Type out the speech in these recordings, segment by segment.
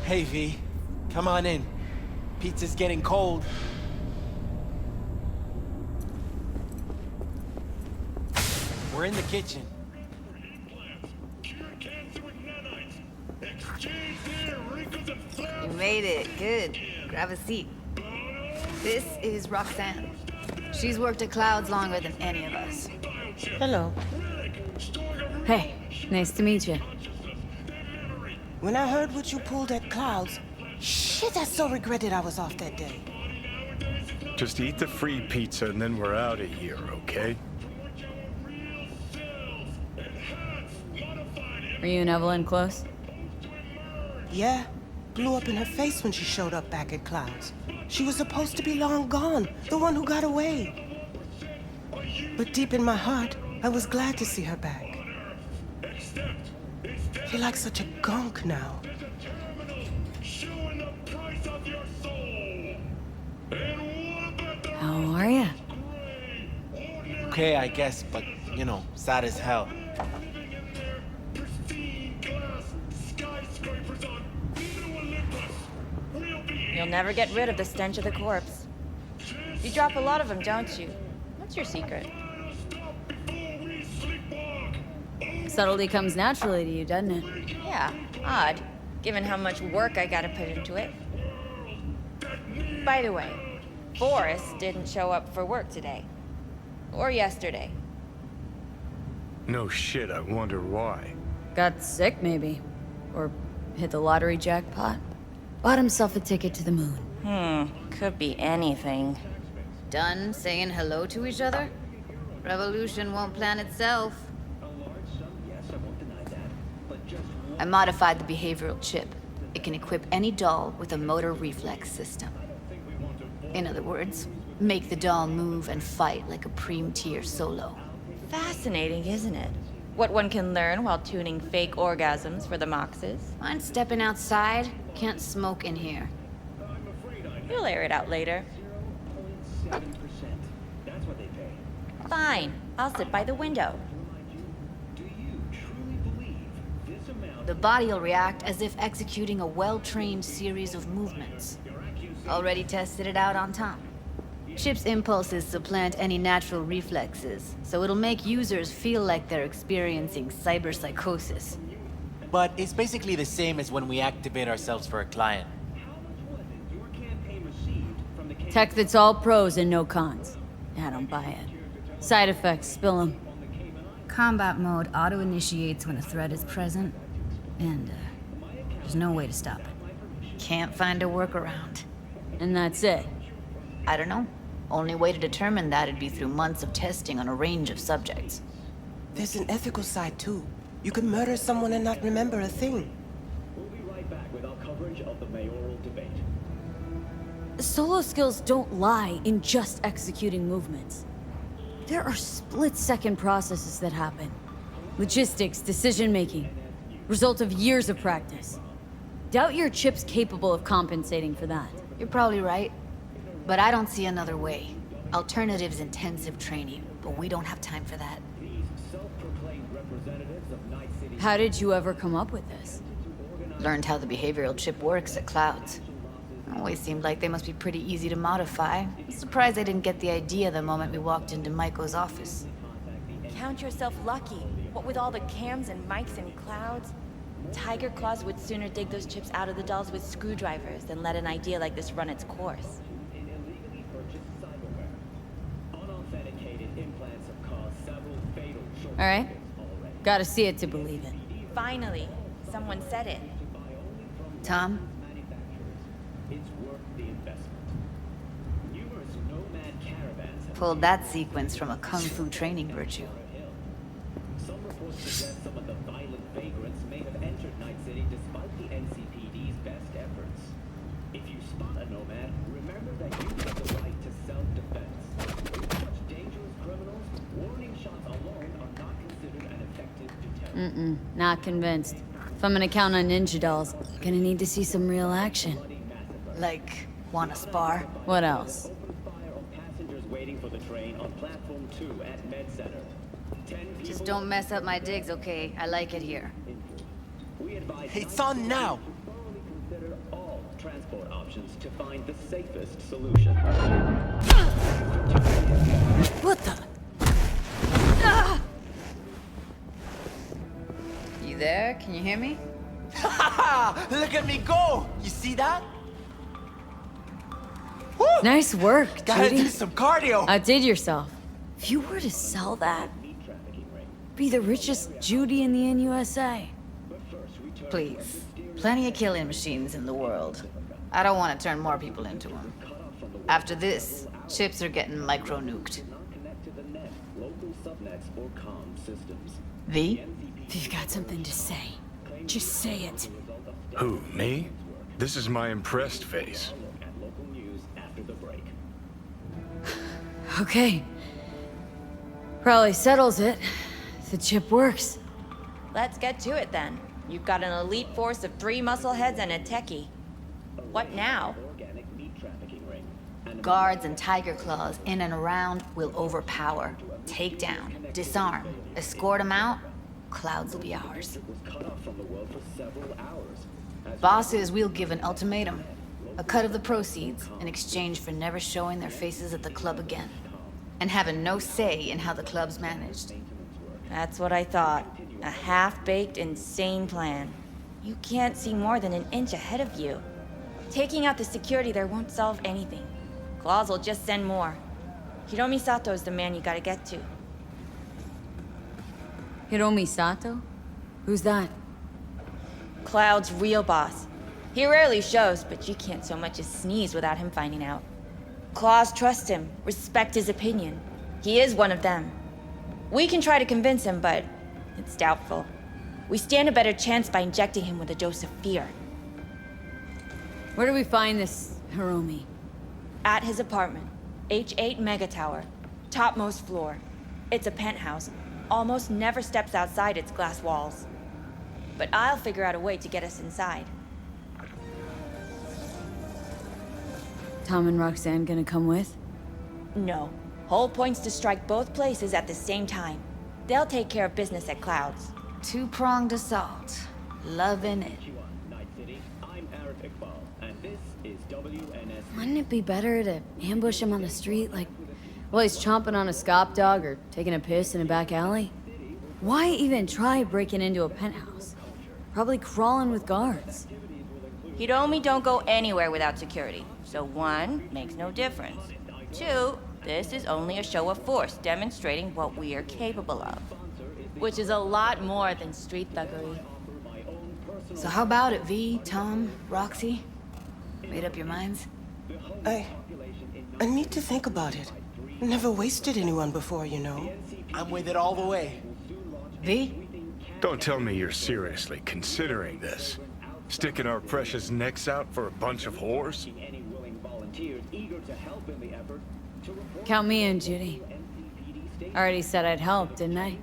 Hey, V. Come on in. Pizza's getting cold. We're in the kitchen. You made it. Good. Grab a seat. This is Roxanne. She's worked at Clouds longer than any of us. Hello. Hey, nice to meet you. When I heard what you pulled at Clouds, shit, I so regretted I was off that day. Just eat the free pizza and then we're out of here, okay? Were you and Evelyn close? Yeah, blew up in her face when she showed up back at Clouds. She was supposed to be long gone, the one who got away. But deep in my heart, I was glad to see her back. Feel like such a gunk now. How are ya? Okay, I guess, but, you know, sad as hell. You'll never get rid of the stench of the corpse. You drop a lot of them, don't you? What's your secret? Subtlety comes naturally to you, doesn't it? Yeah, odd, given how much work I gotta put into it. By the way, Forrest didn't show up for work today. Or yesterday. No shit, I wonder why. Got sick, maybe. Or hit the lottery jackpot. Bought himself a ticket to the moon. Could be anything. Done saying hello to each other? Revolution won't plan itself. I modified the behavioral chip. It can equip any doll with a motor reflex system. In other words, make the doll move and fight like a Prem-tier solo. Fascinating, isn't it? What one can learn while tuning fake orgasms for the Moxes. Mind stepping outside? Can't smoke in here. You'll air it out later. Fine, I'll sit by the window. The body will react as if executing a well-trained series of movements. Already tested it out on Tom. Chip's impulses supplant any natural reflexes, so it'll make users feel like they're experiencing cyberpsychosis. But it's basically the same as when we activate ourselves for a client. Tech that's all pros and no cons. I don't buy it. Side effects, spill them. Combat mode auto-initiates when a threat is present, and there's no way to stop it. Can't find a workaround. And that's it. I don't know. Only way to determine that would be through months of testing on a range of subjects. There's an ethical side too. You could murder someone and not remember a thing. We'll be right back with our coverage of the mayoral debate. Solo skills don't lie in just executing movements. There are split-second processes that happen. Logistics, decision-making, result of years of practice. Doubt your chip's capable of compensating for that. You're probably right. But I don't see another way. Alternative's intensive training, but we don't have time for that. How did you ever come up with this? Learned how the behavioral chip works at Clouds. Always seemed like they must be pretty easy to modify. Surprised I didn't get the idea the moment we walked into Maiko's office. Count yourself lucky. What with all the cams and mics and clouds? Tiger Claws would sooner dig those chips out of the dolls with screwdrivers than let an idea like this run its course. All right. Gotta see it to believe it. Finally, someone said it. Tom? Pulled that sequence from a kung fu training virtue. Some reports suggest some of the violent vagrants may have entered Night City despite the NCPD's best efforts. If you spot a nomad, remember that you have the right to self-defense. With such dangerous criminals, warning shots alone are not considered an effective deterrent. Not convinced. If I'm gonna count on ninja dolls, gonna need to see some real action. Like, wanna spar? What else? Fire on passengers waiting for the train on platform 2 at Med Center. 10 people. Just don't mess up my digs, okay? I like it here. We advise It's on now! thoroughly consider transport options to find the safest solution. What the? You there? Can you hear me? Look at me go! You see that? Woo! Nice work, Gotta Judy. do some cardio. Outdid yourself. If you were to sell that, be the richest Judy in the NUSA. Please. Plenty of killing machines in the world. I don't want to turn more people into them. After this, chips are getting micro-nuked. Connect to the net, local subnets or comm systems. V? If you've got something to say, just say it. Who, me? This is my impressed face. Look at local news after the break. Okay. Probably settles it. The chip works. Let's get to it then. You've got an elite force of 3 muscleheads and a techie. What now? Organic meat trafficking ring. Guards and tiger claws in and around will overpower, take down, disarm, escort them out. Clouds will be ours. Was cut off from the world for several hours. Bosses, we'll give an ultimatum. A cut of the proceeds in exchange for never showing their faces at the club again. And having no say in how the club's managed. That's what I thought. A half-baked, insane plan. You can't see more than an inch ahead of you. Taking out the security there won't solve anything. Claws will just send more. Hiromi Sato's the man you gotta get to. Hiromi Sato? Who's that? Cloud's real boss. He rarely shows, but you can't so much as sneeze without him finding out. Claws trust him, respect his opinion. He is one of them. We can try to convince him, but it's doubtful. We stand a better chance by injecting him with a dose of fear. Where do we find this Hiromi? At his apartment, H8 Mega Tower, topmost floor. It's a penthouse, almost never steps outside its glass walls. But I'll figure out a way to get us inside. Tom and Roxanne gonna come with? No. Whole point's to strike both places at the same time. They'll take care of business at Clouds. Two-pronged assault. Loving it. Night City. I'm Arif Iqbal, and this is WNS. Wouldn't it be better to ambush him on the street, like while he's chomping on a scop dog or taking a piss in a back alley? Why even try breaking into a penthouse? Probably crawling with guards. Hiromi don't go anywhere without security. So 1, makes no difference. 2, this is only a show of force demonstrating what we are capable of. Which is a lot more than street thuggery. So how about it, V, Tom, Roxy? Made up your minds? I need to think about it. Never wasted anyone before, you know. I'm with it all the way. V? Don't tell me you're seriously considering this. Sticking our precious necks out for a bunch of whores? Any willing volunteers eager to help in the effort to report Count me in, Judy. NCPD state Already said I'd help, didn't I?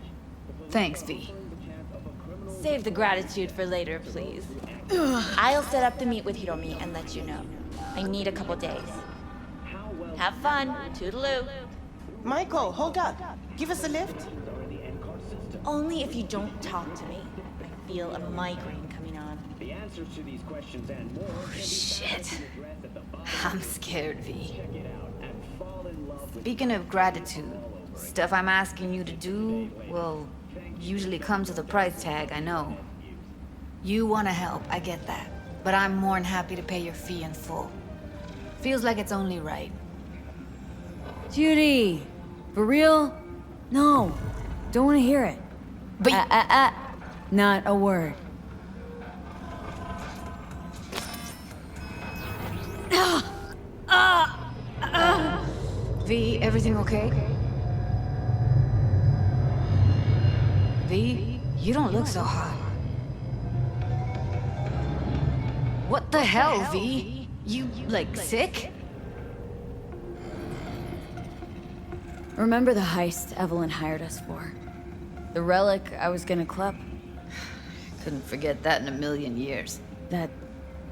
Thanks, V. Save the gratitude for later, please. I'll set up the meet with Hiromi and let you know. I need a couple days. Have fun. Toodaloo. Michael, hold up. Give us a lift. Only if you don't talk to me. I feel a migraine coming on. the answers to these questions and more can be Shit. found in the address at the bottom. I'm scared, V. Check it out and fall in love with Speaking of gratitude, stuff I'm asking you to do, well, usually comes with a price tag, I know. You want to help, I get that. But I'm more than happy to pay your fee in full. Feels like it's only right. Judy! For real? No. Don't want to hear it. But Not a word. V, everything okay? V, you don't look so hot. What the hell, V? You, like, sick? Remember the heist Evelyn hired us for? The relic I was gonna clip? Couldn't forget that in a million years. That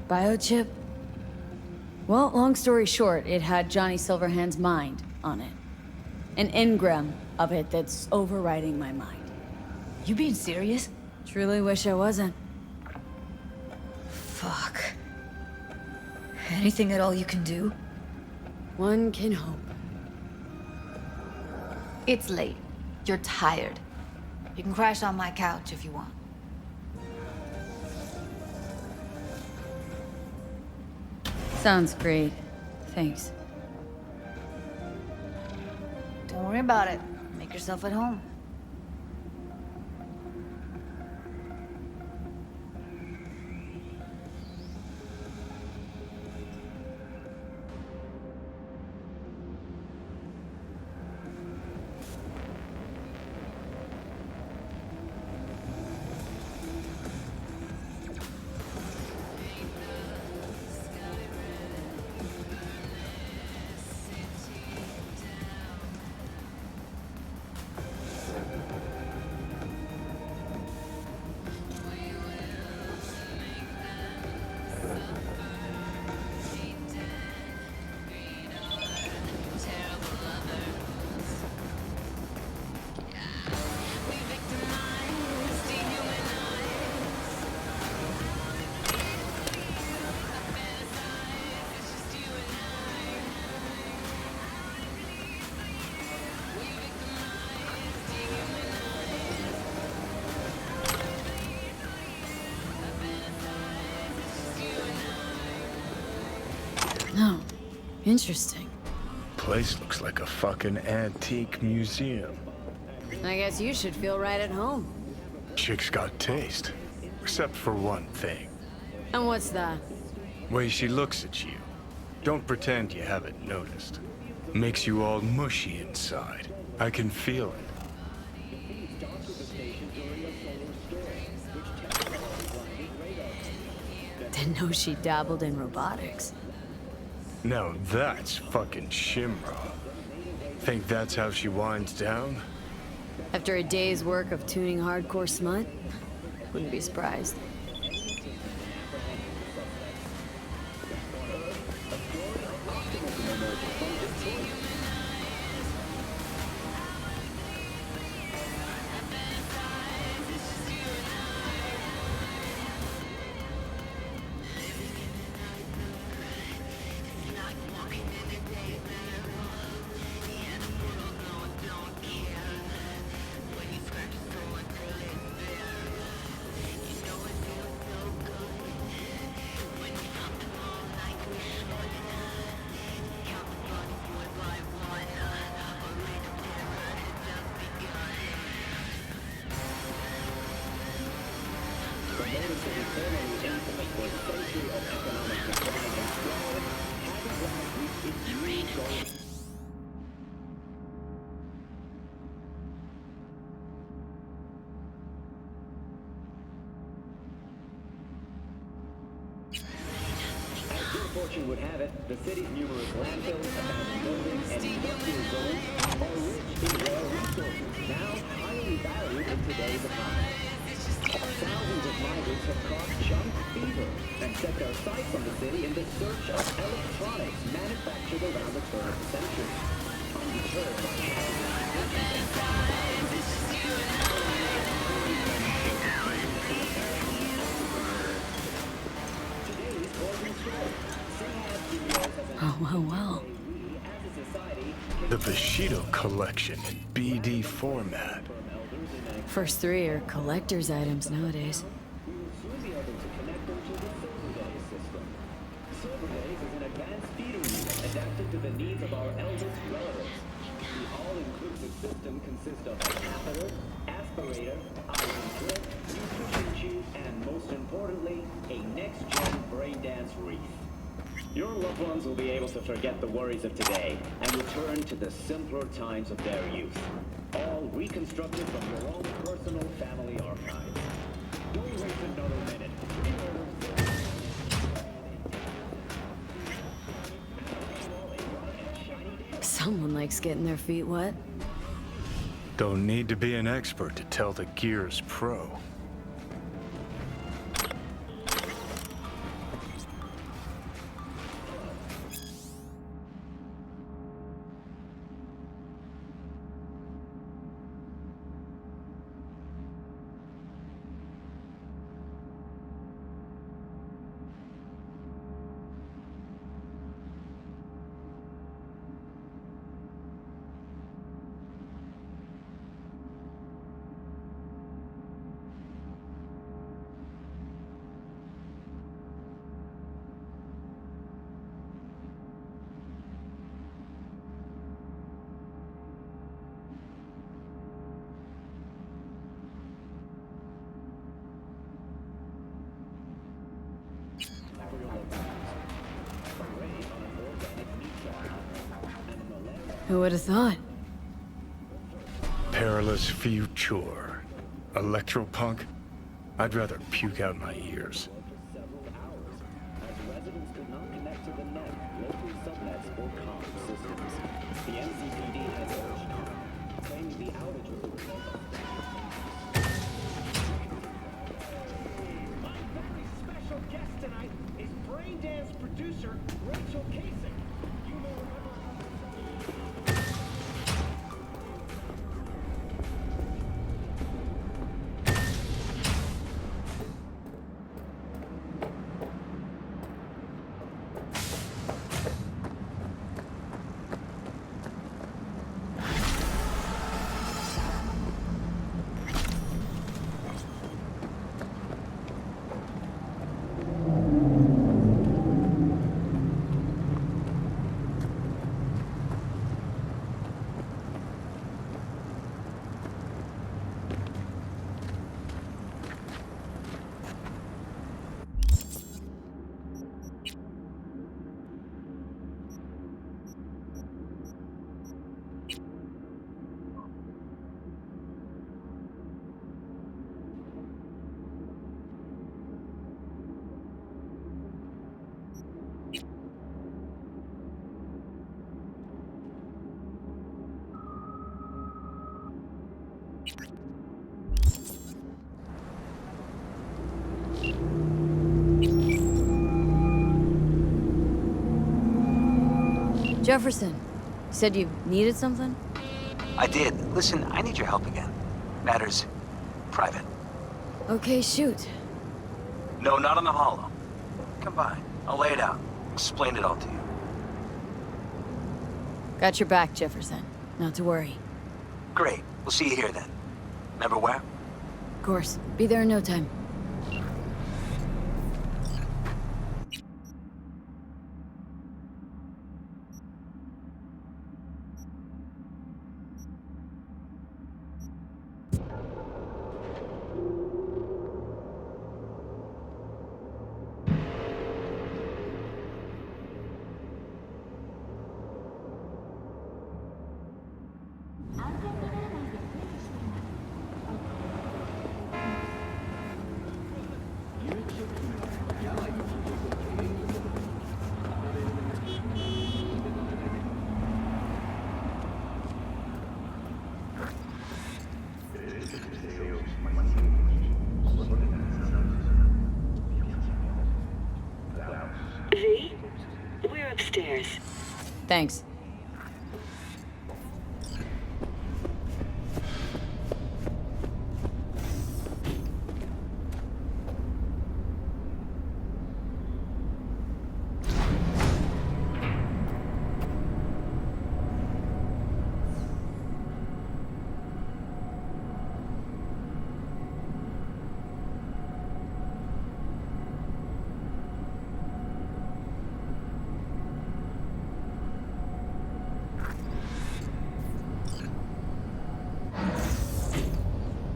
biochip? Well, long story short, it had Johnny Silverhand's mind on it. An engram of it that's overriding my mind. You being serious? Truly wish I wasn't. Fuck. Anything at all you can do? One can hope. It's late. You're tired. You can crash on my couch if you want. Sounds great. Thanks. Don't worry about it. Make yourself at home. Oh, interesting. Place looks like a fucking antique museum. I guess you should feel right at home. Chick's got taste. Except for one thing. And what's that? Way she looks at you. Don't pretend you haven't noticed. Makes you all mushy inside. I can feel it. Didn't know she dabbled in robotics. Now that's fucking Shimra. Think that's how she winds down? After a day's work of tuning hardcore smut? Wouldn't be surprised. Fortune would have it, the city's numerous landfills, abandoned buildings, and industrial zones are rich in rare resources, now highly valued in today's economy. Thousands of migrants have caught junk fever and set their sights on the city in the search of electronics manufactured around the turn of the century. Undeterred by today's Golden Story. Well. The Bushido collection in BD format. First three are collector's items nowadays. We will soon be able to connect them to the Silverdays system. Silverdays is an advanced feeder unit adapted to the needs of our eldest relatives. The all-inclusive system consists of a catheter, aspirator, iron drip, nutrition tube, and most importantly, a next-gen brain dance wreath. Your loved ones will be able to forget the worries of today and return to the simpler times of their youth. All reconstructed from your own personal family archives. Don't waste another minute. Someone likes getting their feet wet. Don't need to be an expert to tell the Gear's pro. Who would have thought? Perilous future. Electropunk? I'd rather puke out my ears. Several hours, as residents could not connect to the net, local subnets, or comm systems. The NCPD has urged harm, claiming the outage was the result of... My very special guest tonight is Braindance producer Rachel Kasich. You may remember... Jefferson, you said you needed something? I did. Listen, I need your help again. Matters private. Okay, shoot. No, not on the holo. Come by. I'll lay it out. Explain it all to you. Got your back, Jefferson. Not to worry. Great. We'll see you here then. Remember where? Of course. Be there in no time. V, we're upstairs. Thanks.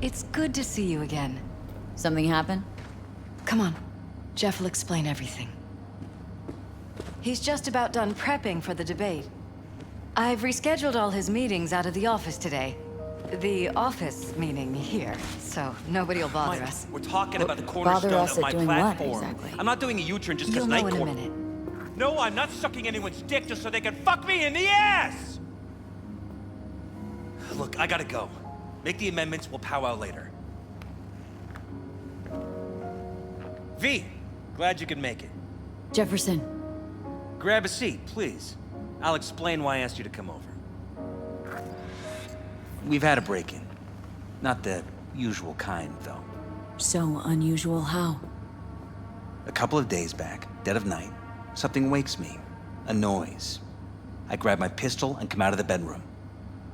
It's good to see you again. Something happen? Come on. Jeff will explain everything. He's just about done prepping for the debate. I've rescheduled all his meetings out of the office today. The office meaning here, so nobody will bother us. We're talking about the Bother cornerstone us of at my doing what, platform. exactly? I'm not doing a U-turn just because You'll know night in a court. minute. No, I'm not sucking anyone's dick just so they can fuck me in the ass! Look, I gotta go. Make the amendments, we'll powwow later. V, glad you could make it. Jefferson, Grab a seat, please. I'll explain why I asked you to come over. We've had a break-in. Not the usual kind, though. so unusual how? A couple of days back, dead of night, something wakes me. A noise. I grab my pistol and come out of the bedroom.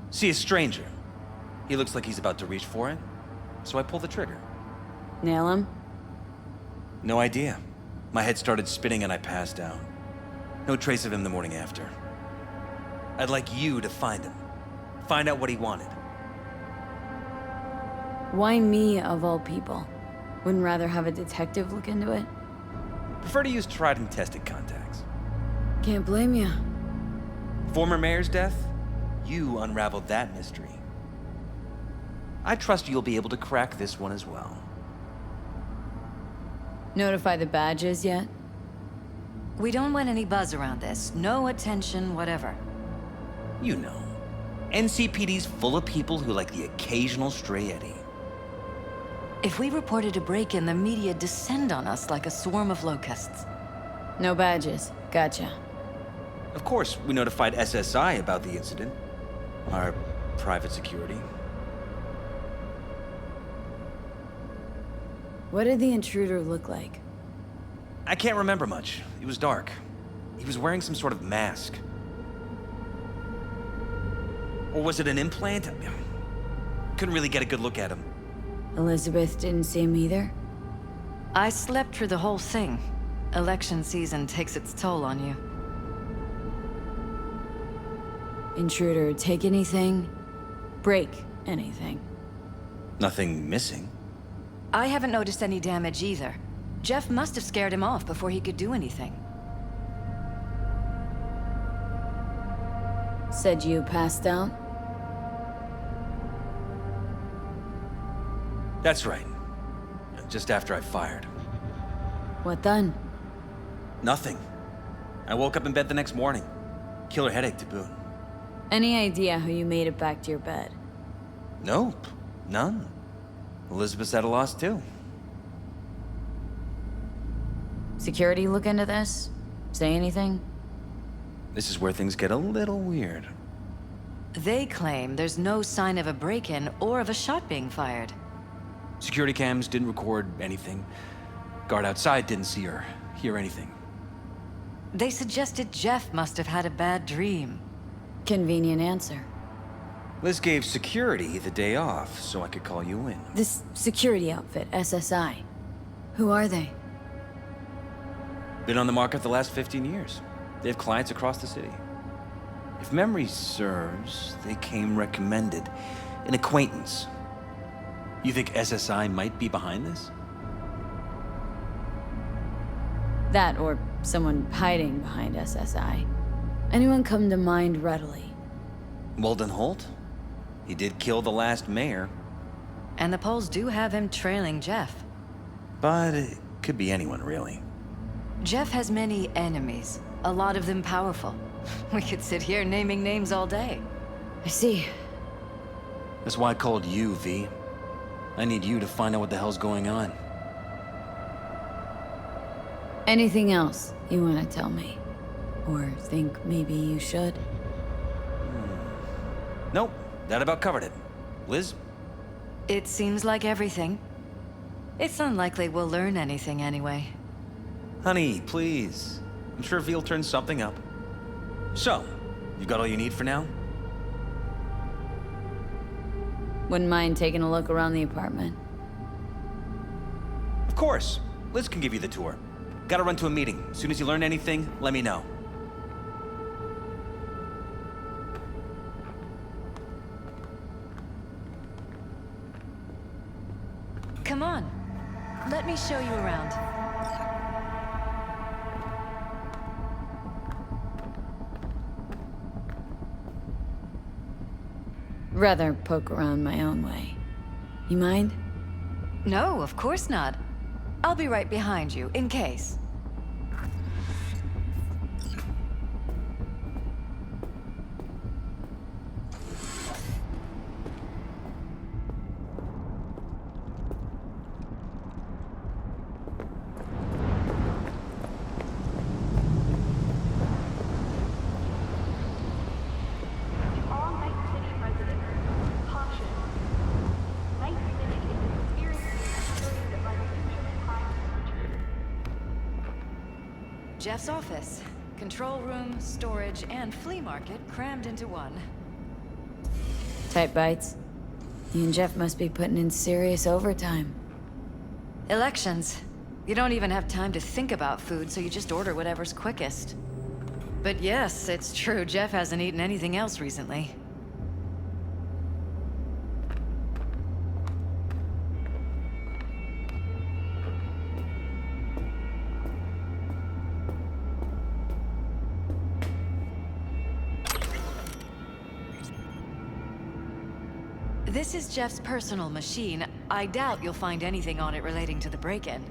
See a stranger. He looks like he's about to reach for it, so I pull the trigger. Nail him? No idea. My head started spinning and I passed out. No trace of him the morning after. I'd like you to find him. Find out what he wanted. Why me, of all people? Wouldn't rather have a detective look into it? Prefer to use tried and tested contacts. Can't blame ya. Former mayor's death? you unraveled that mystery. I trust you'll be able to crack this one as well. Notify the badges yet? We don't want any buzz around this. No attention, whatever. You know, NCPD's full of people who like the occasional stray eddy. If we reported a break-in, the media'd descend on us like a swarm of locusts. No badges. Gotcha. Of course, we notified SSI about the incident. Our private security. What did the intruder look like? I can't remember much. It was dark. He was wearing some sort of mask. Or was it an implant? Couldn't really get a good look at him. Elizabeth didn't see him either? I slept through the whole thing. Election season takes its toll on you. Intruder take anything? Break anything? Nothing missing. I haven't noticed any damage either. Jeff must have scared him off before he could do anything. Said you passed out? That's right. Just after I fired. What then? Nothing. I woke up in bed the next morning. Killer headache to boot. Any idea how you made it back to your bed? Nope. None. Elizabeth's at a loss too. Security look into this? Say anything? This is where things get a little weird. They claim there's no sign of a break-in or of a shot being fired. Security cams didn't record anything. Guard outside didn't see or hear anything. They suggested Jeff must have had a bad dream. Convenient answer. Liz gave security the day off so I could call you in. This security outfit, SSI. Who are they? Been on the market the last 15 years. They have clients across the city. If memory serves, they came recommended. An acquaintance. You think SSI might be behind this? That or someone hiding behind SSI. Anyone come to mind readily? Walden Holt? He did kill the last mayor. And the polls do have him trailing Jeff. But it could be anyone, really. Jeff has many enemies, a lot of them powerful. We could sit here naming names all day. I see. That's why I called you, V. I need you to find out what the hell's going on. Anything else you want to tell me? Or think maybe you should? Nope, that about covered it. Liz? It seems like everything. It's unlikely we'll learn anything anyway. Honey, please. I'm sure V'll turn something up. So, you got all you need for now? Wouldn't mind taking a look around the apartment. Of course. Liz can give you the tour. Gotta run to a meeting. As soon as you learn anything, let me know. Come on. Let me show you around. Rather poke around my own way. You mind? No, of course not. I'll be right behind you, in case. All Night City residents, caution. Night City is experiencing a series of unusually high temperatures. Jeff's office. Control room, storage, and flea market crammed into one. Tight bites. You and Jeff must be putting in serious overtime. Elections. You don't even have time to think about food, so you just order whatever's quickest. But yes, it's true, Jeff hasn't eaten anything else recently. This is Jeff's personal machine. I doubt you'll find anything on it relating to the break-in.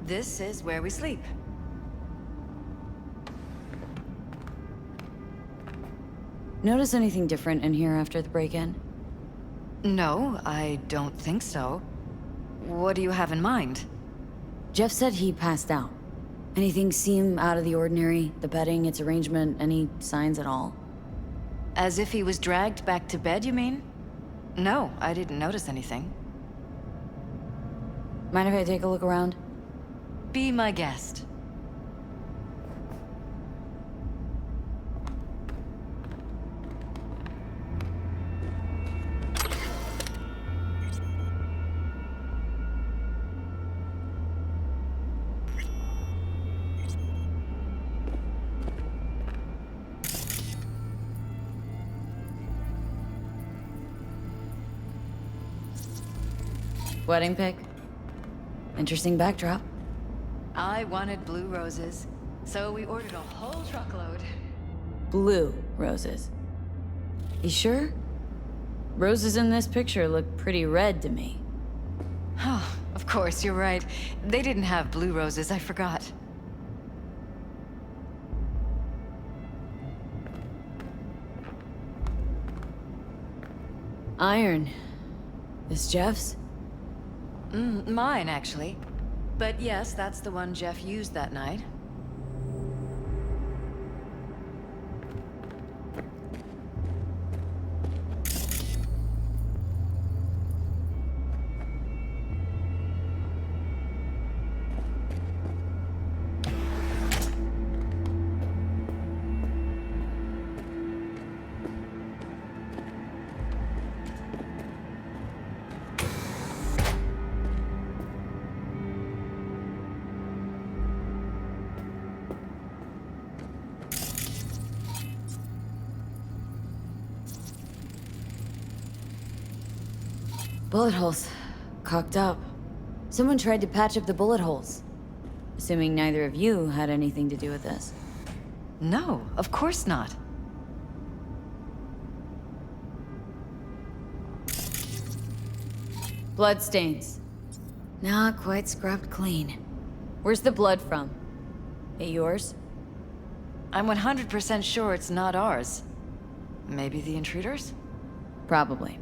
This is where we sleep. Notice anything different in here after the break-in? No, I don't think so. What do you have in mind? Jeff said he passed out. Anything seem out of the ordinary? The bedding, its arrangement, any signs at all? As if he was dragged back to bed, you mean? No, I didn't notice anything. Mind if I take a look around? Be my guest. Wedding pic? Interesting backdrop. I wanted blue roses, so we ordered a whole truckload. Blue roses. You sure? Roses in this picture look pretty red to me. Oh, of course, you're right. They didn't have blue roses, I forgot. Iron. This Jeff's? Mine, actually. But yes, that's the one Jeff used that night. Bullet holes. Cocked up. Someone tried to patch up the bullet holes. Assuming neither of you had anything to do with this. No, of course not. Bloodstains. Not quite scrubbed clean. Where's the blood from? It yours? I'm 100% sure it's not ours. Maybe the intruders? Probably.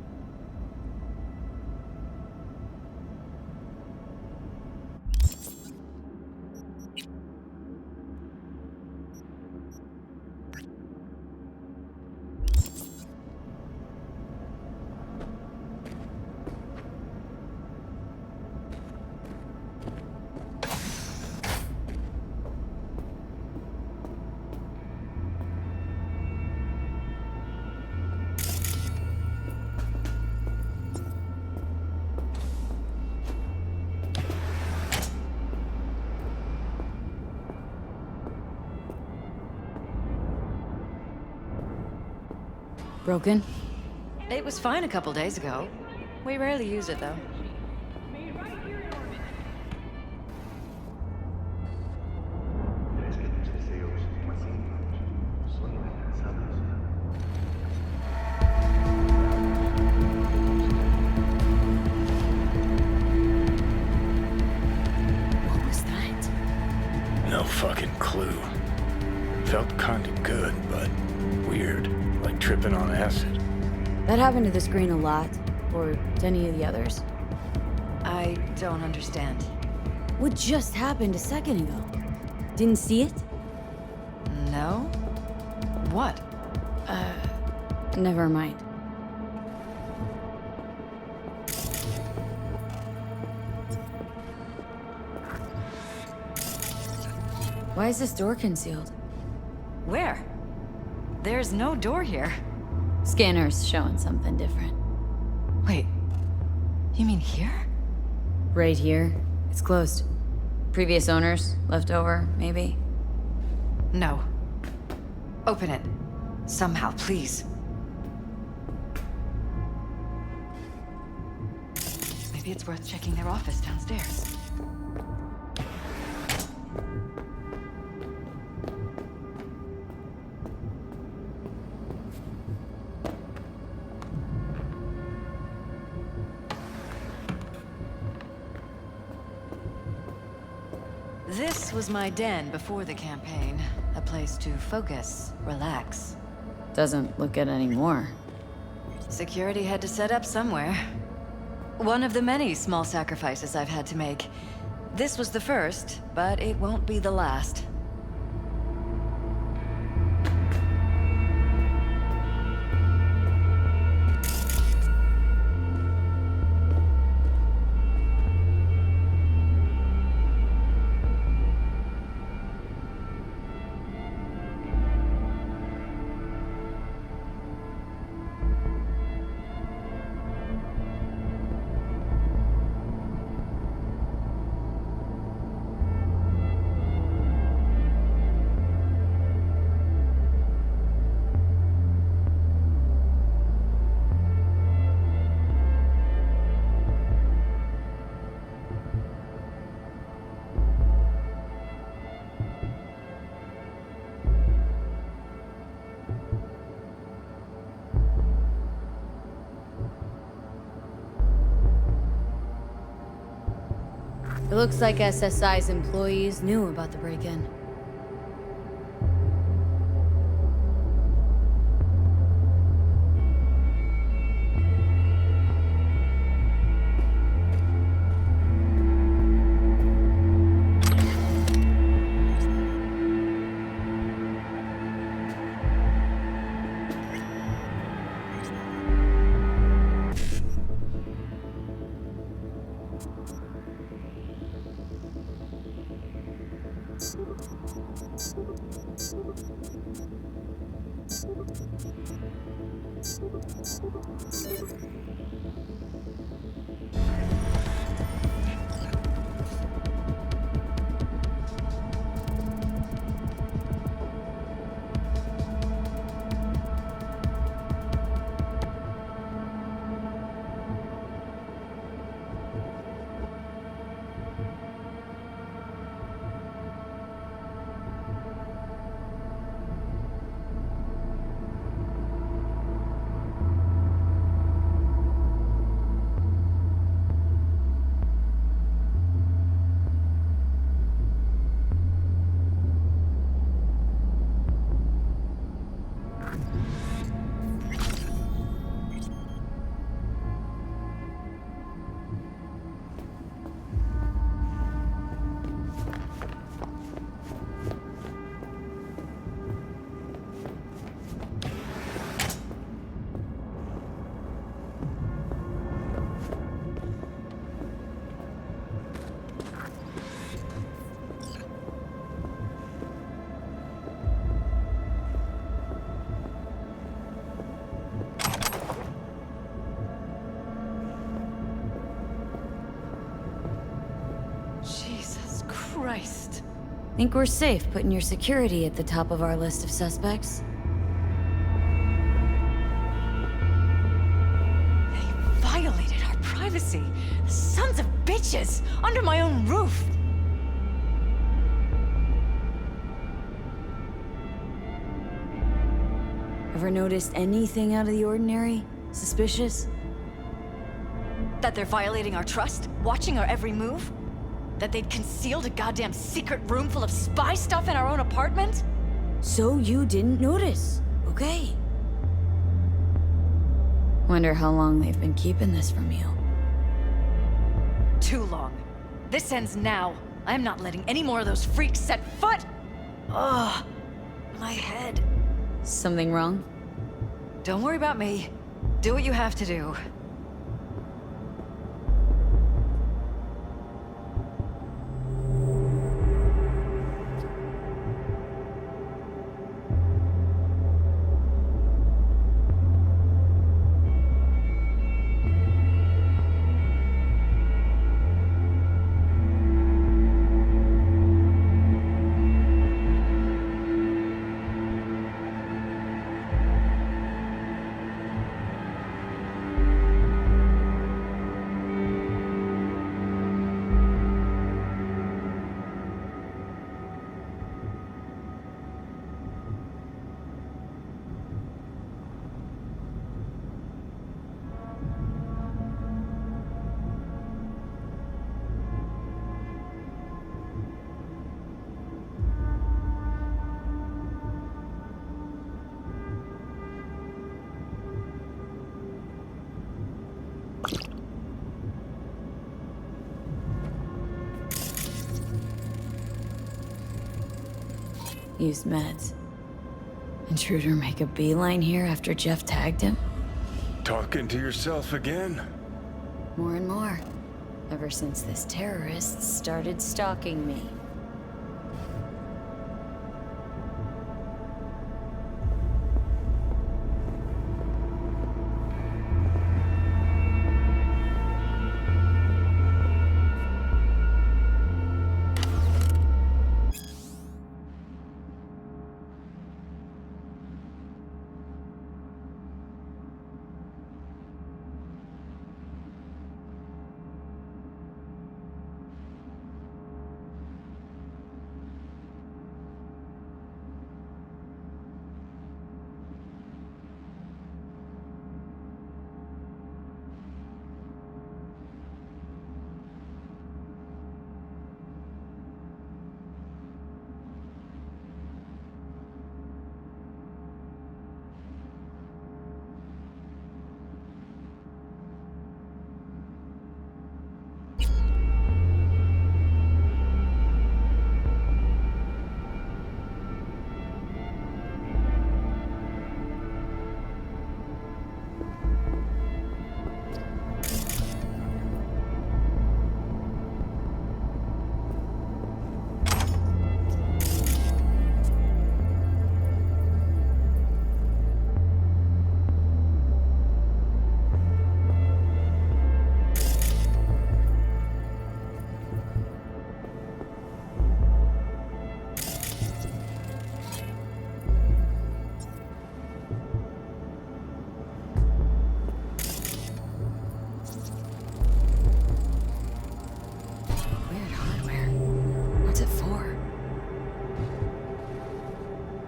Broken? It was fine a couple days ago. We rarely use it, though. What was that? No fucking clue. Felt kinda good, but weird. Like tripping on acid. That happened to the screen a lot. Or to any of the others. I don't understand. What just happened a second ago? Didn't see it? No? What? Never mind. Why is this door concealed? Where? There's no door here. Scanner's showing something different. Wait, you mean here? Right here. It's closed. Previous owners, left over, maybe? No. Open it. Somehow, please. Maybe it's worth checking their office downstairs. This was my den before the campaign. A place to focus, relax. Doesn't look it anymore. Security had to set up somewhere. One of the many small sacrifices I've had to make. This was the first, but it won't be the last. It looks like SSI's employees knew about the break-in. Christ. Think we're safe putting your security at the top of our list of suspects? They violated our privacy. Sons of bitches! Under my own roof! Ever noticed anything out of the ordinary? Suspicious? That they're violating our trust? Watching our every move? That they'd concealed a goddamn secret room full of spy stuff in our own apartment? So you didn't notice. Okay. Wonder how long they've been keeping this from you. Too long. This ends now. I'm not letting any more of those freaks set foot! Ugh. My head. Something wrong? Don't worry about me. Do what you have to do. Use meds. Intruder make a beeline here after Jeff tagged him? Talking to yourself again? More and more. Ever since this terrorist started stalking me.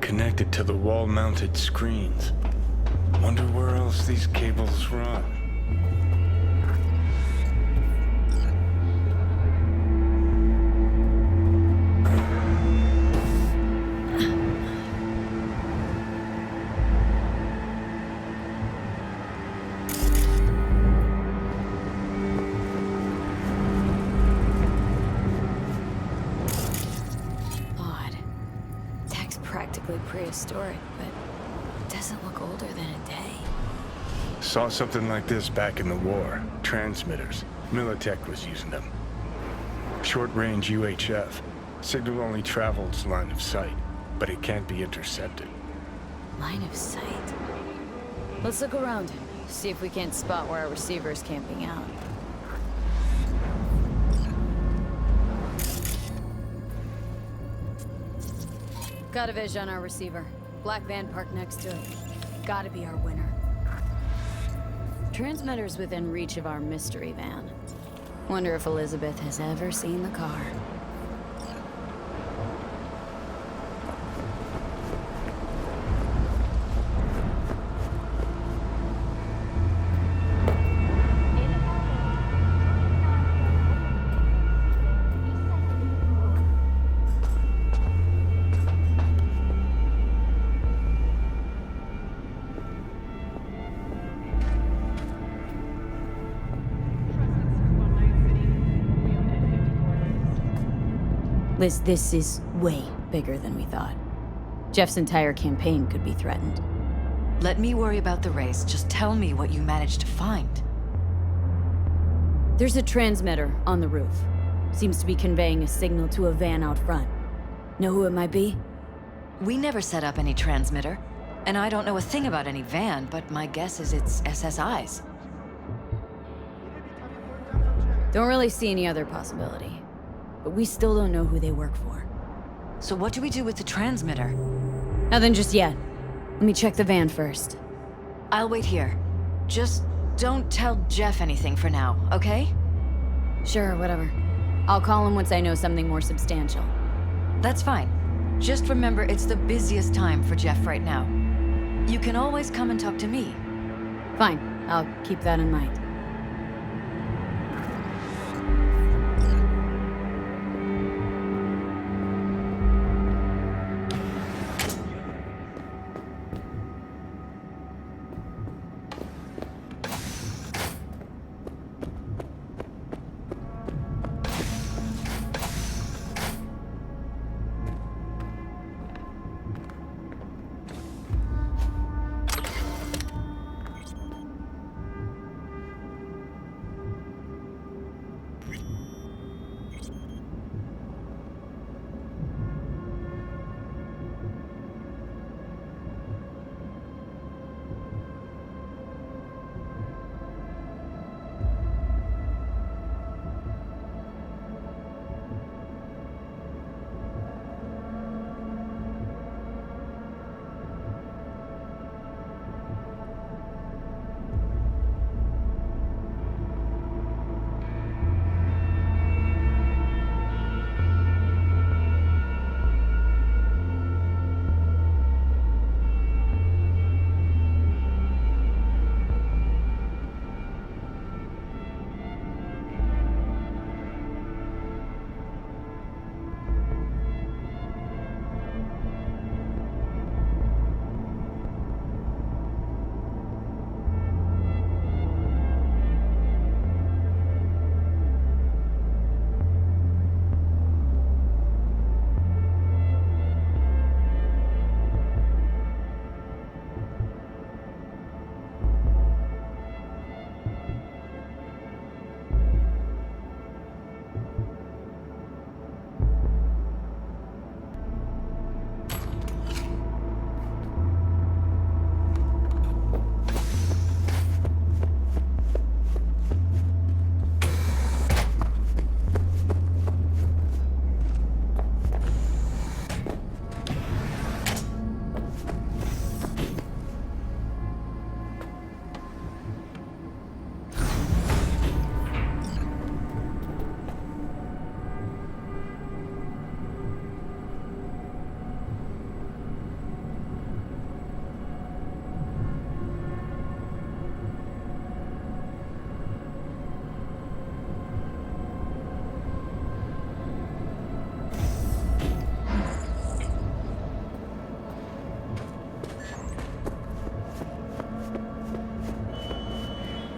Connected to the wall-mounted screens. Wonder where else these cables run. Prehistoric, but it doesn't look older than a day. Saw something like this back in the war. Transmitters. Militech was using them. Short-range UHF. Signal only travels line of sight, but it can't be intercepted. Line of sight? Let's look around. See if we can't spot where our receiver's camping out. Got a vision on our receiver. Black van parked next to it. Gotta be our winner. Transmitter's within reach of our mystery van. Wonder if Elizabeth has ever seen the car. Liz, this is way bigger than we thought. Jeff's entire campaign could be threatened. Let me worry about the race. Just tell me what you managed to find. There's a transmitter on the roof. Seems to be conveying a signal to a van out front. Know who it might be? We never set up any transmitter. And I don't know a thing about any van, but my guess is it's SSI's. Don't really see any other possibility. But we still don't know who they work for. So what do we do with the transmitter? Nothing just yet. Let me check the van first. I'll wait here. Just don't tell Jeff anything for now, okay? Sure, whatever. I'll call him once I know something more substantial. That's fine. Just remember it's the busiest time for Jeff right now. You can always come and talk to me. Fine, I'll keep that in mind.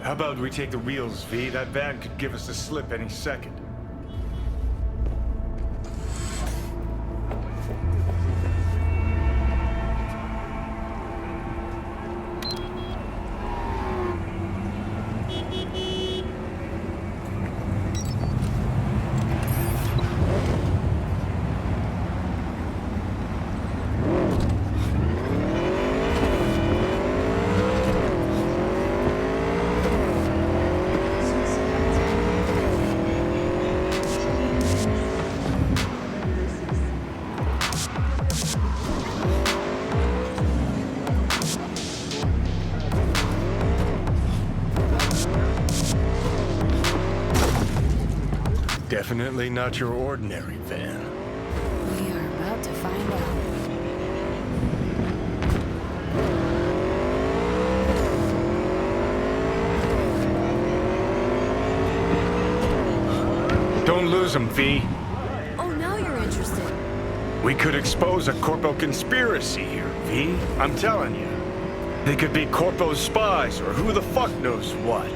How about we take the wheels, V? That van could give us the slip any second. Definitely not your ordinary van. We are about to find out. Don't lose him, V. Oh, now you're interested. We could expose a Corpo conspiracy here, V. I'm telling you. They could be Corpo's spies, or who the fuck knows what.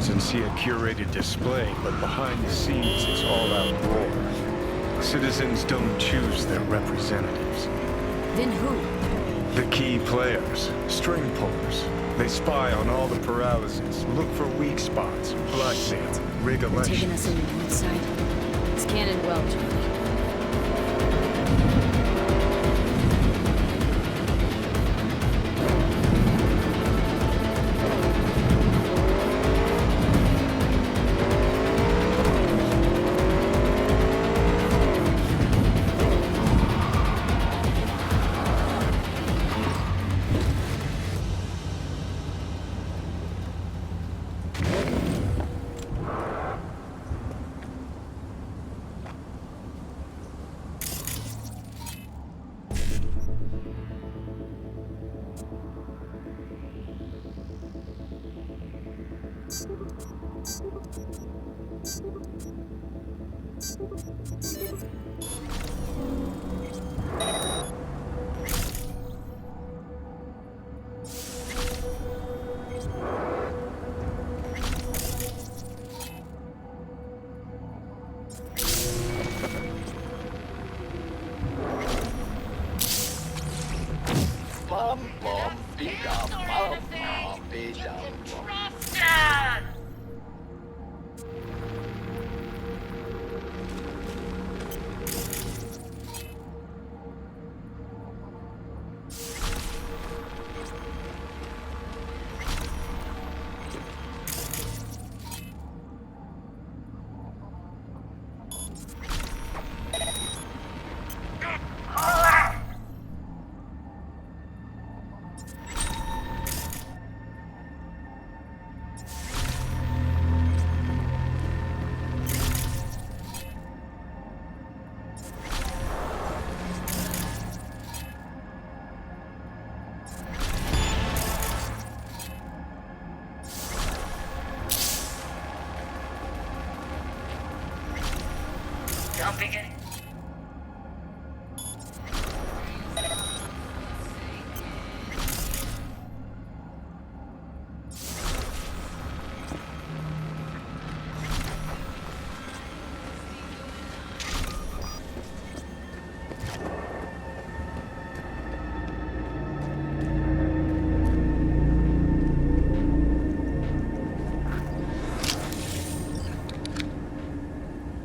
And see a curated display, but behind the scenes it's all-out war. Citizens don't choose their representatives. Then who? The key players, string pullers. They spy on all the paralysis, look for weak spots, blackmail, rig elections. Taking us in the north side. It's Cannon well, Judy.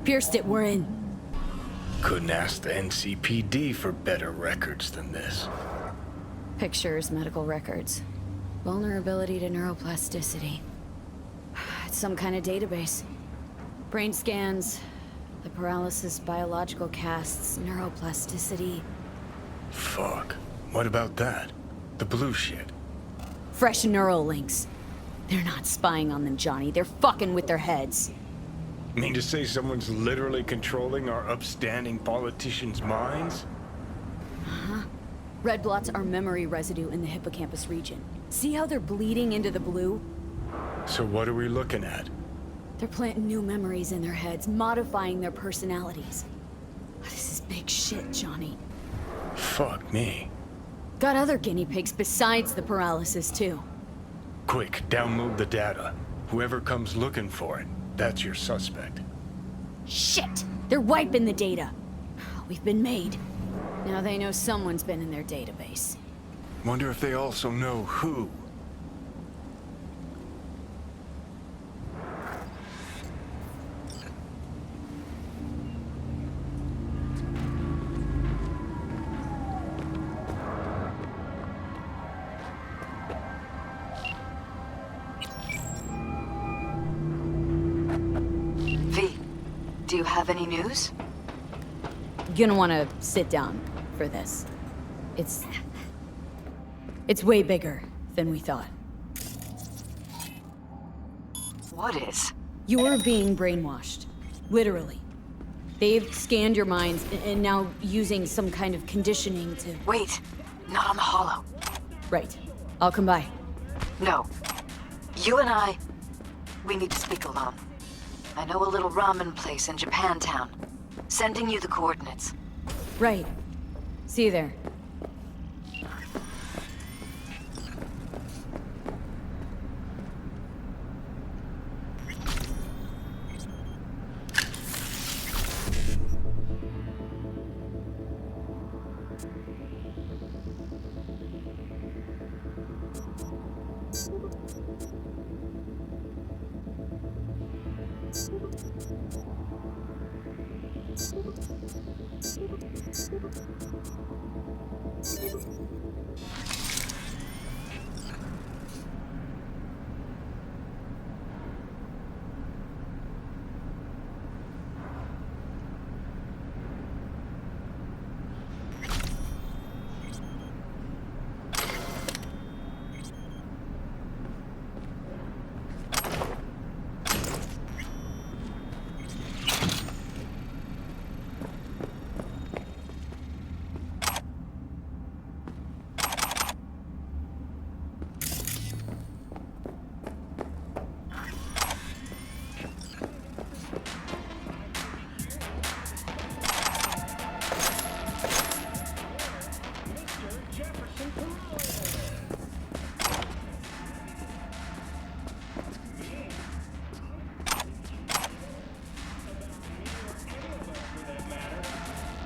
Pierced it, we're in. Couldn't ask the NCPD for better records than this. Pictures, medical records. Vulnerability to neuroplasticity. It's some kind of database. Brain scans, the paralysis, biological casts, neuroplasticity. Fuck. What about that? The blue shit. Fresh neural links. They're not spying on them, Johnny. They're fucking with their heads. Mean to say someone's literally controlling our upstanding politicians' minds? Uh-huh. Red blots are memory residue in the hippocampus region. See how they're bleeding into the blue? So what are we looking at? They're planting new memories in their heads, modifying their personalities. This is big shit, Johnny. Fuck me. Got other guinea pigs besides the paralysis, too. Quick, download the data. Whoever comes looking for it, that's your suspect. Shit! They're wiping the data. We've been made. Now they know someone's been in their database. Wonder if they also know who. V, do you have any news? Gonna wanna sit down for this. It's way bigger than we thought. What is? You're being brainwashed. Literally. They've scanned your minds and now using some kind of conditioning to... Wait, not on the Hollow. Right. I'll come by. No. You and I, we need to speak alone. I know a little ramen place in Japantown. Sending you the coordinates. Right. See you there.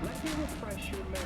Let me refresh your memory.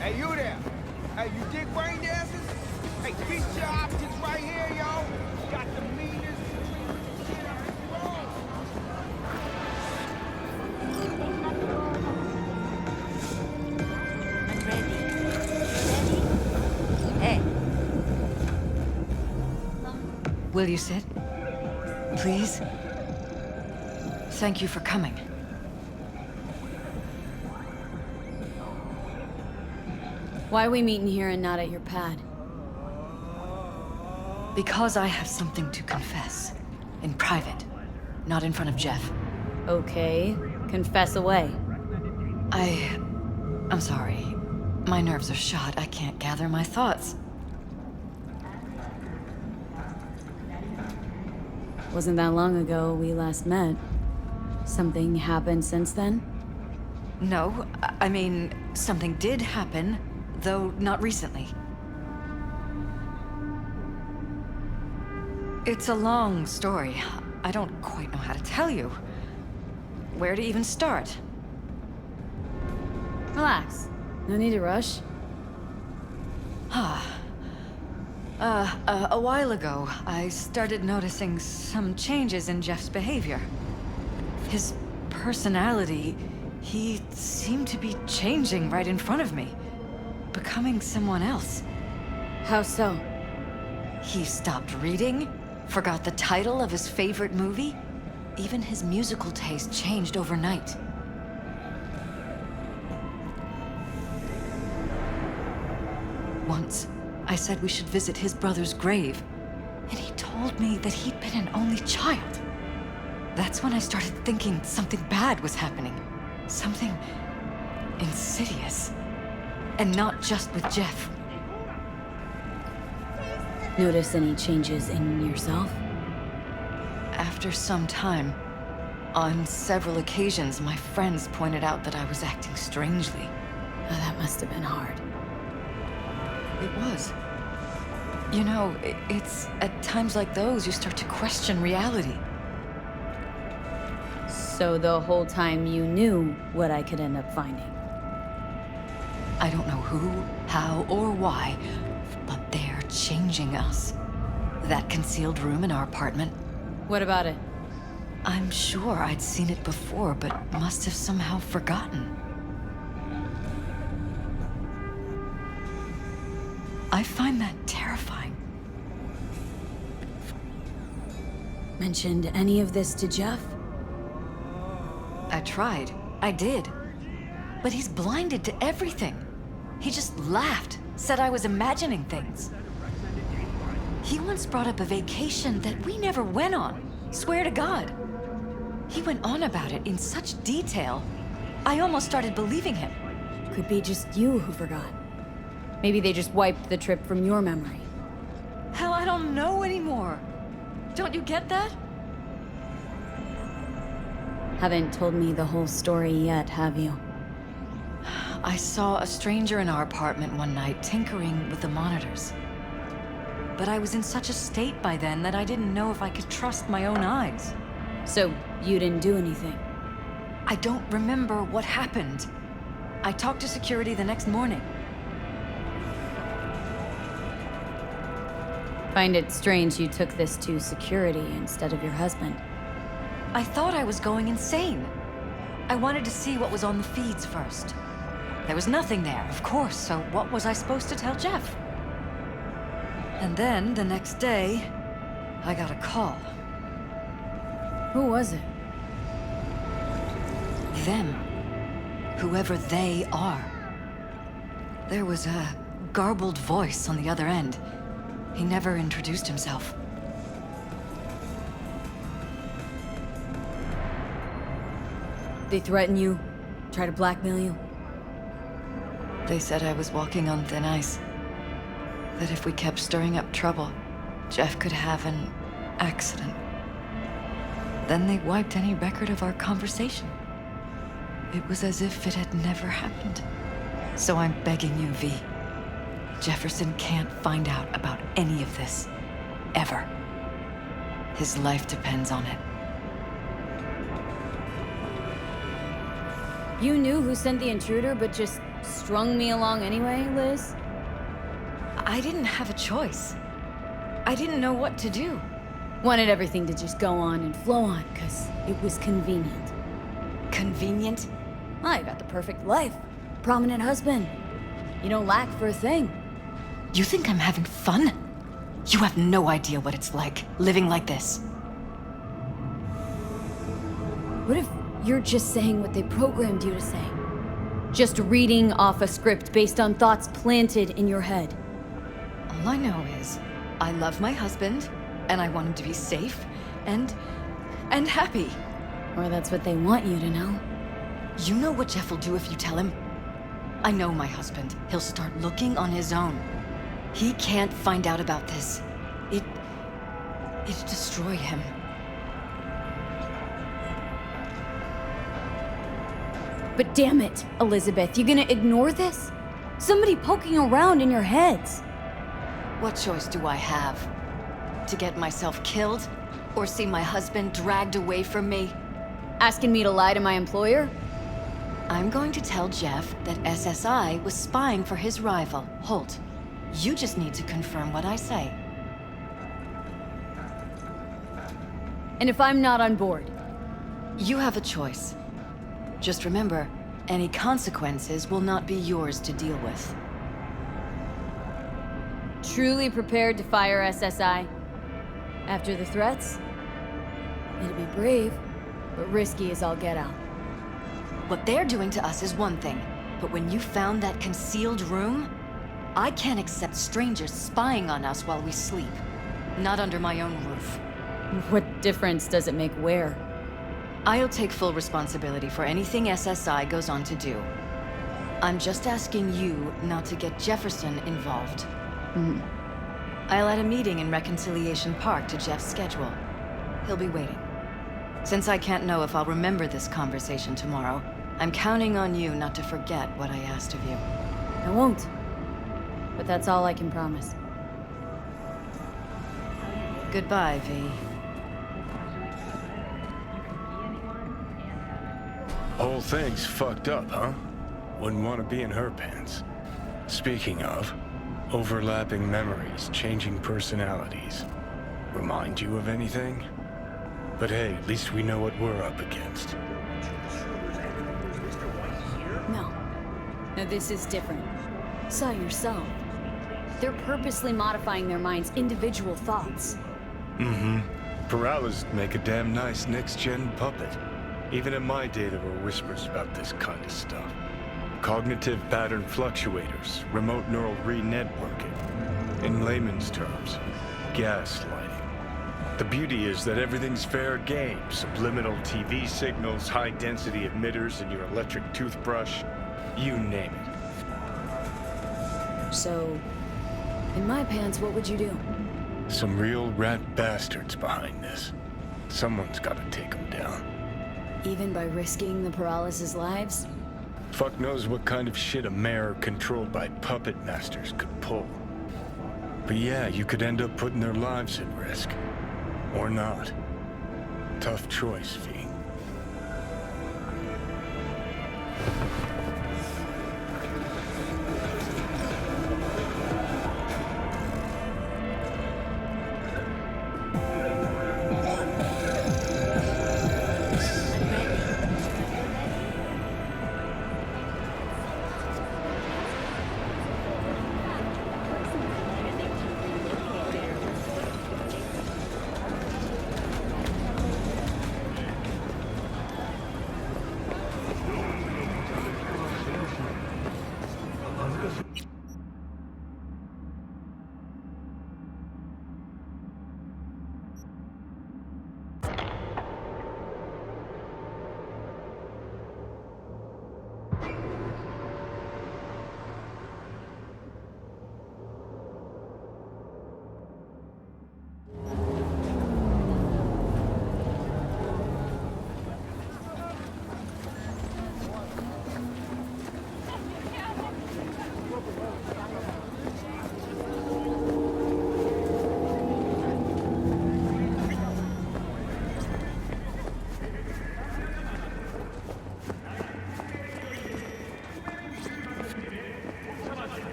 Hey, you there? Hey, you dig brain dancers? Hey, feature optics right here, yo. Got the meanest shit on the road. I'm ready. Hey. Will you sit? Please? Thank you for coming. Why are we meeting here and not at your pad? Because I have something to confess. In private. Not in front of Jeff. Okay, confess away. I'm sorry. My nerves are shot. I can't gather my thoughts. Wasn't that long ago we last met. Something happened since then? No, I mean, something did happen, though not recently. It's a long story. I don't quite know how to tell you. Where to even start? Relax. No need to rush. A while ago, I started noticing some changes in Jeff's behavior. His personality, he seemed to be changing right in front of me. Becoming someone else. How so? He stopped reading, forgot the title of his favorite movie. Even his musical taste changed overnight. Once, I said we should visit his brother's grave, and he told me that he'd been an only child. That's when I started thinking something bad was happening. Something insidious. And not just with Jeff. Notice any changes in yourself? After some time, on several occasions, my friends pointed out that I was acting strangely. Oh, that must have been hard. It was. You know, it's at times like those you start to question reality. So the whole time you knew what I could end up finding? I don't know who, how, or why, but they're changing us. That concealed room in our apartment. What about it? I'm sure I'd seen it before, but must have somehow forgotten. I find that terrifying. Mentioned any of this to Jeff? I tried. I did. But he's blinded to everything. He just laughed, said I was imagining things. He once brought up a vacation that we never went on. Swear to God. He went on about it in such detail. I almost started believing him. Could be just you who forgot. Maybe they just wiped the trip from your memory. Hell, I don't know anymore. Don't you get that? Haven't told me the whole story yet, have you? I saw a stranger in our apartment one night tinkering with the monitors. But I was in such a state by then that I didn't know if I could trust my own eyes. So, you didn't do anything? I don't remember what happened. I talked to security the next morning. Find it strange you took this to security instead of your husband. I thought I was going insane. I wanted to see what was on the feeds first. There was nothing there, of course, so what was I supposed to tell Jeff? And then, the next day, I got a call. Who was it? Them. Whoever they are. There was a garbled voice on the other end. He never introduced himself. They threaten you? Try to blackmail you? They said I was walking on thin ice. That if we kept stirring up trouble, Jeff could have an accident. Then they wiped any record of our conversation. It was as if it had never happened. So I'm begging you, V. Jefferson can't find out about any of this. Ever. His life depends on it. You knew who sent the intruder, but just strung me along anyway, Liz? I didn't have a choice. I didn't know what to do. Wanted everything to just go on and flow on, because it was convenient. Convenient? I got the perfect life. Prominent husband. You don't lack for a thing. You think I'm having fun? You have no idea what it's like, living like this. What if you're just saying what they programmed you to say? Just reading off a script based on thoughts planted in your head. All I know is, I love my husband, and I want him to be safe, and happy. Or that's what they want you to know. You know what Jeff will do if you tell him? I know my husband. He'll start looking on his own. He can't find out about this. It'd destroy him. But damn it, Elizabeth, you gonna ignore this? Somebody poking around in your heads. What choice do I have? To get myself killed? Or see my husband dragged away from me? Asking me to lie to my employer? I'm going to tell Jeff that SSI was spying for his rival, Holt. You just need to confirm what I say. And if I'm not on board? You have a choice. Just remember, any consequences will not be yours to deal with. Truly prepared to fire SSI? After the threats? It'll be brave, but risky as all get out. What they're doing to us is one thing, but when you found that concealed room, I can't accept strangers spying on us while we sleep. Not under my own roof. What difference does it make where? I'll take full responsibility for anything SSI goes on to do. I'm just asking you not to get Jefferson involved. I'll add a meeting in Reconciliation Park to Jeff's schedule. He'll be waiting. Since I can't know if I'll remember this conversation tomorrow, I'm counting on you not to forget what I asked of you. I won't. But that's all I can promise. Goodbye, V. Whole thing's fucked up, huh? Wouldn't want to be in her pants. Speaking of, overlapping memories, changing personalities. Remind you of anything? But hey, at least we know what we're up against. No. No, this is different. Saw yourself. They're purposely modifying their minds' individual thoughts. Peralez make a damn nice next-gen puppet. Even in my day, there were whispers about this kind of stuff. Cognitive pattern fluctuators, remote neural re-networking. In layman's terms, gaslighting. The beauty is that everything's fair game. Subliminal TV signals, high-density emitters in your electric toothbrush. You name it. So, in my pants, what would you do? Some real rat bastards behind this. Someone's gotta take them down. Even by risking the paralysis' lives? Fuck knows what kind of shit a mayor controlled by puppet masters could pull. But yeah, you could end up putting their lives at risk. Or not. Tough choice, V.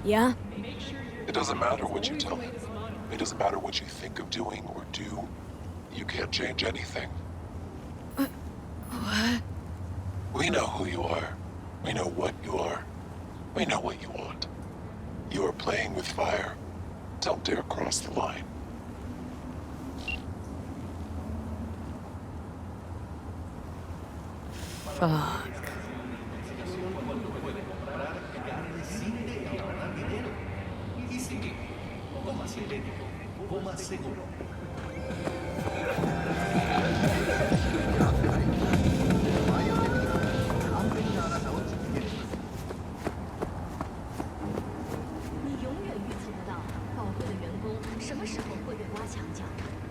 Yeah? It doesn't matter what you tell me. It doesn't matter what you think of doing or do. You can't change anything. What? We know who you are. We know what you are. We know what you want. You are playing with fire. Don't dare cross the line. Fuck.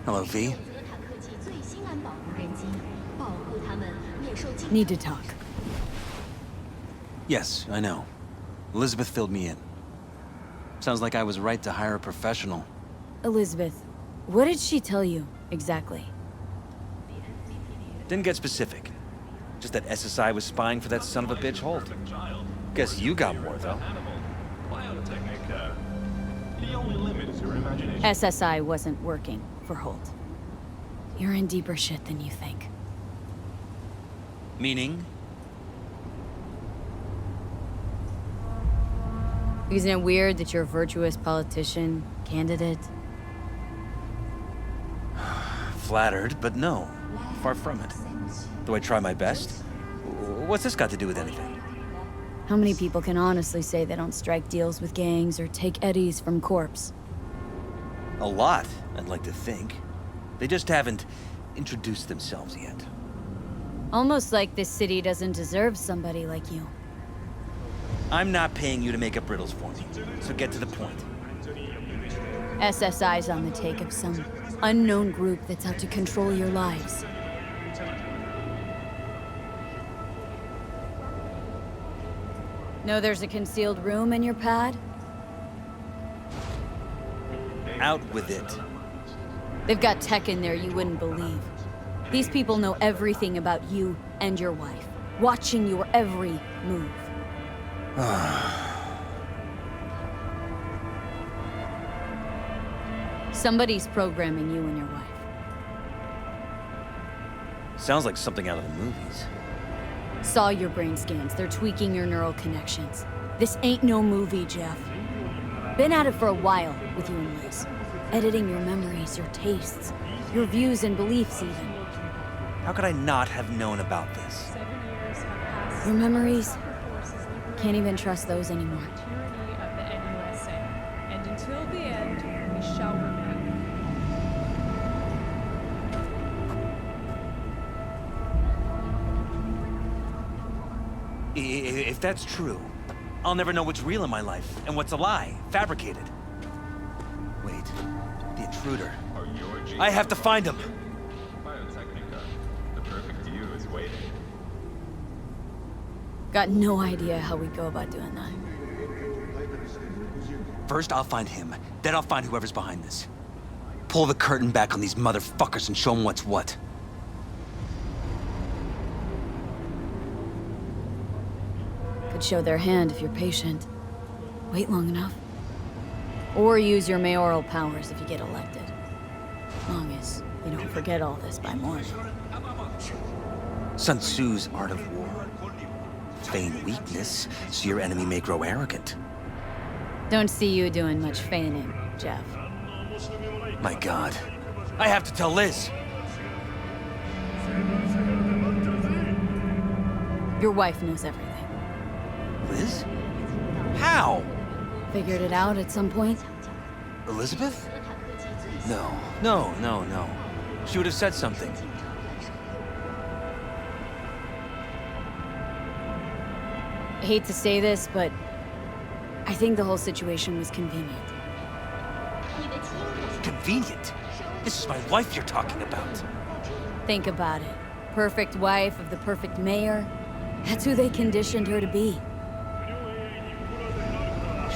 Hello, V. Need to talk. Yes, I know. Elizabeth filled me in. Sounds like I was right to hire a professional. Elizabeth, what did she tell you, exactly? Didn't get specific. Just that SSI was spying for that son of a bitch Holt. Guess you got more, though. SSI wasn't working for Holt. You're in deeper shit than you think. Meaning? Isn't it weird that you're a virtuous politician, candidate? Flattered, but no. Far from it. Do I try my best? What's this got to do with anything? How many people can honestly say they don't strike deals with gangs or take eddies from corpse? A lot, I'd like to think. They just haven't introduced themselves yet. Almost like this city doesn't deserve somebody like you. I'm not paying you to make up riddles for me, so get to the point. SSI's on the take of some unknown group that's out to control your lives. Know there's a concealed room in your pad? Out with it. They've got tech in there you wouldn't believe. These people know everything about you and your wife, watching your every move. Somebody's programming you and your wife. Sounds like something out of the movies. Saw your brain scans. They're tweaking your neural connections. This ain't no movie, Jeff. Been at it for a while with you and Liz. Editing your memories, your tastes, your views and beliefs even. How could I not have known about this? Your memories? Can't even trust those anymore. And until the end, we shall remain. If that's true, I'll never know what's real in my life and what's a lie, fabricated. Wait, the intruder. I have to find him. The perfect you is waiting. Got no idea how we go about doing that. First, I'll find him. Then I'll find whoever's behind this. Pull the curtain back on these motherfuckers and show them what's what. Could show their hand if you're patient. Wait long enough. Or use your mayoral powers if you get elected. Long as you don't forget all this by morning. Sun Tzu's art of war. Feign weakness, so your enemy may grow arrogant. Don't see you doing much feigning, Jeff. My God. I have to tell Liz. Your wife knows everything. Liz? How? Figured it out at some point? Elizabeth? No. She would have said something. I hate to say this, but I think the whole situation was convenient. Convenient? This is my wife you're talking about. Think about it. Perfect wife of the perfect mayor. That's who they conditioned her to be.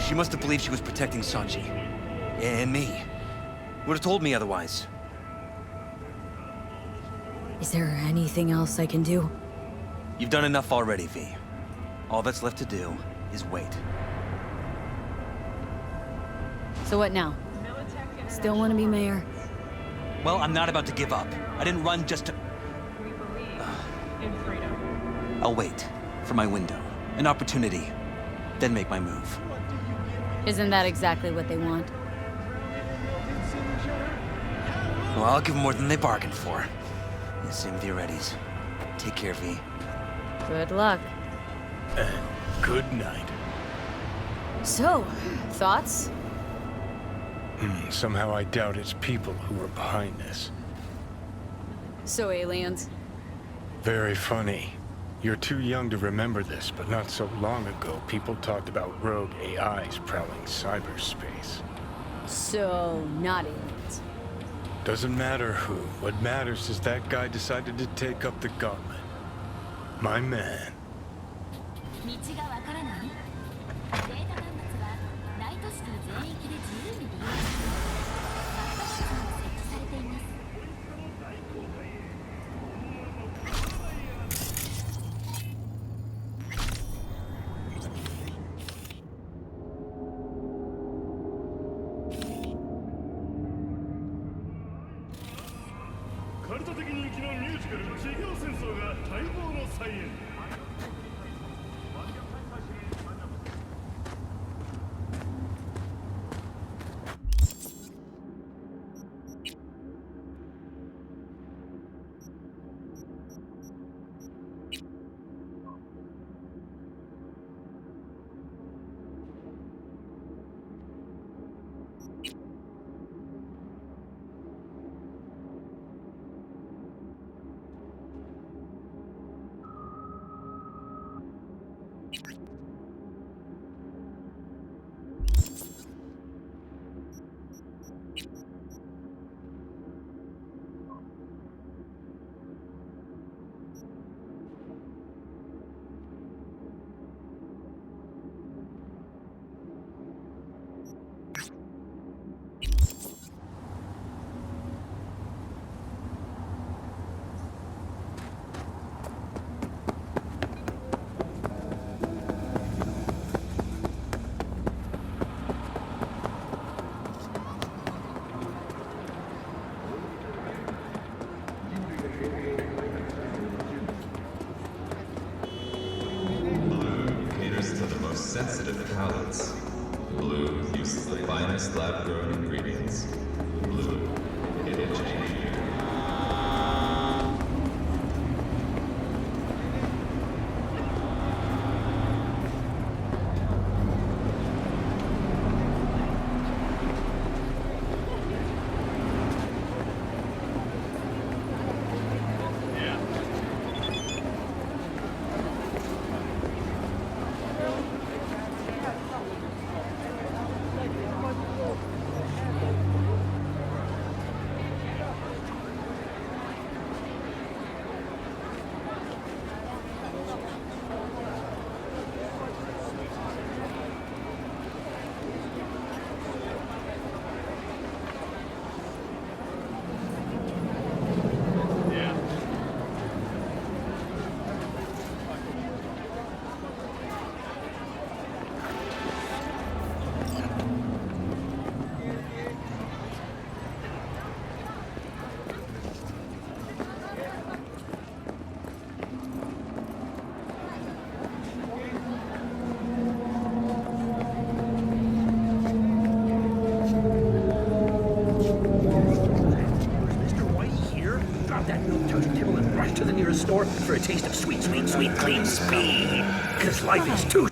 She must have believed she was protecting Sanji. And me. Would have told me otherwise. Is there anything else I can do? You've done enough already, V. All that's left to do is wait. So what now? Still want to be mayor? Well, I'm not about to give up. I didn't run just to... In freedom. I'll wait for my window, an opportunity, then make my move. Isn't that exactly what they want? Well, I'll give them more than they bargained for. Yeah, same with your readies. Take care, V. Good luck. And good night. So, thoughts? Somehow I doubt it's people who are behind this. So aliens? Very funny. You're too young to remember this, but not so long ago, people talked about rogue AIs prowling cyberspace. So, not aliens. Doesn't matter who. What matters is that guy decided to take up the gauntlet. My man. finest lab-grown ingredients. Blue Kitchen. To the nearest store for a taste of sweet, sweet, sweet, clean speed. Because life is too